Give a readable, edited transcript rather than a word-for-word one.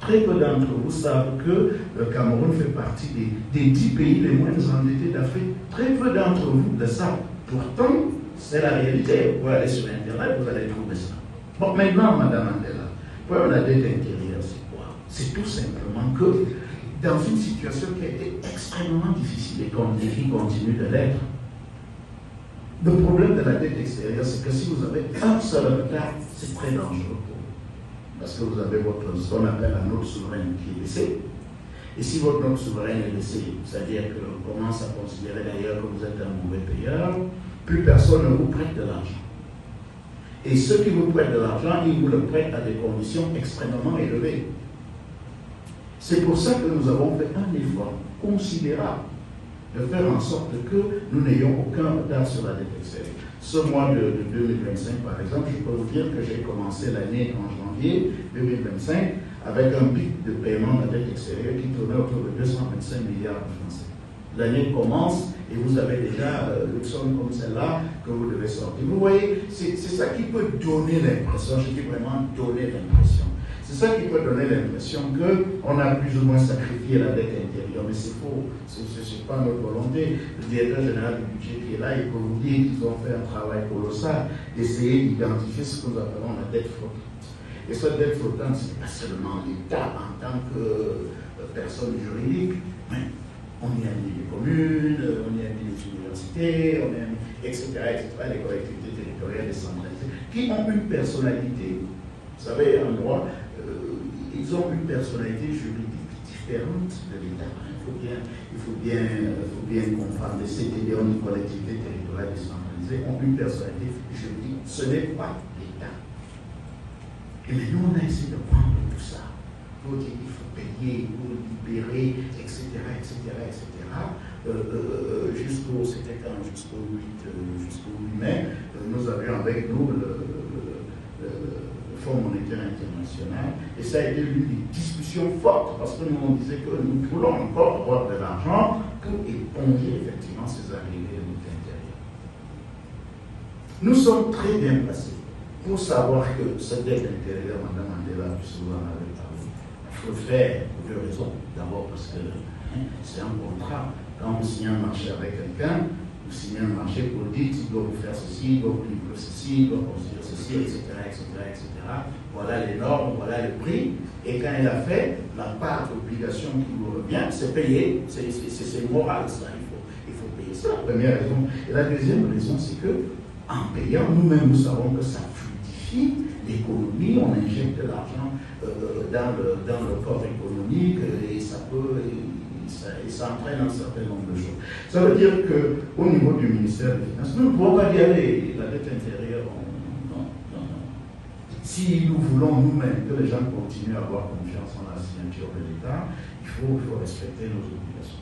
Très peu d'entre vous savent que le Cameroun fait partie des 10 pays les moins endettés d'Afrique. Très peu d'entre vous le savent. Pourtant, c'est la réalité. Vous pouvez aller sur Internet, vous allez trouver ça. Bon, maintenant, Madame Mandela, pour la dette intérieure, c'est quoi? C'est tout simplement que dans une situation qui a été extrêmement difficile et qui continue de l'être, le problème de la dette extérieure, c'est que si vous avez un seul retard, c'est très dangereux pour vous. Parce que vous avez ce qu'on appelle la note souveraine qui est baissée. Et si votre note souveraine est baissée, c'est-à-dire qu'on commence à considérer d'ailleurs que vous êtes un mauvais payeur, plus personne ne vous prête de l'argent. Et ceux qui vous prêtent de l'argent, ils vous le prêtent à des conditions extrêmement élevées. C'est pour ça que nous avons fait un effort considérable de faire en sorte que nous n'ayons aucun retard sur la dette extérieure. Ce mois de 2025, par exemple, je peux vous dire que j'ai commencé l'année en janvier 2025 avec un pic de paiement de la dette extérieure qui tournait autour de 225 milliards de francs. L'année commence et vous avez déjà une somme comme celle-là que vous devez sortir. Vous voyez, c'est ça qui peut donner l'impression, je dis vraiment donner l'impression. C'est ça qui peut donner l'impression qu'on a plus ou moins sacrifié la dette intérieure, mais c'est faux, ce n'est pas notre volonté. Le directeur général du budget qui est là, il peut vous dire qu'ils ont fait un travail colossal d'essayer d'identifier ce que nous appelons la dette flottante. Et cette dette flottante, ce n'est pas seulement l'État en tant que personne juridique, mais on y a mis les communes, on y a mis les universités, on y a mis, etc., les collectivités territoriales décentralisées, qui ont une personnalité. Vous savez, en droit, ils ont une personnalité juridique différente de l'État. Il faut bien comprendre. Les CTD, les collectivités territoriales décentralisées, ont une personnalité juridique. Ce n'est pas l'État. Et mais nous, on a essayé de prendre tout ça. Pour dire qu'il faut payer, pour libérer, etc., jusqu'au 8 mai, nous avions avec nous le Fonds monétaire international, et ça a été l'une des discussions fortes, parce que nous on disait que nous voulons encore avoir de l'argent pour éponger effectivement ces arrivées de notre intérieur. Nous sommes très bien placés pour savoir que cette dette intérieure, Mme Mandela, puisque vous en avez parlé, il faut le faire pour deux raisons. D'abord parce que c'est un contrat. Quand vous signez un marché avec quelqu'un, vous signez un marché pour dire qu'il doit vous faire ceci, il doit vous livrer ceci, il doit construire ceci, etc. Voilà les normes, voilà le prix. Et quand il a fait, la part d'obligation qui vous revient, c'est payer. C'est moral, ça. Il faut payer. C'est la première raison. Et la deuxième raison, c'est que en payant, nous-mêmes, nous savons que ça fluidifie l'économie, on injecte de l'argent dans le corps économique et ça entraîne un certain nombre de choses. Ça veut dire qu'au niveau du ministère des Finances, nous ne pouvons pas y aller. La dette intérieure, non. Si nous voulons nous-mêmes que les gens continuent à avoir confiance en la signature de l'État, il faut respecter nos obligations.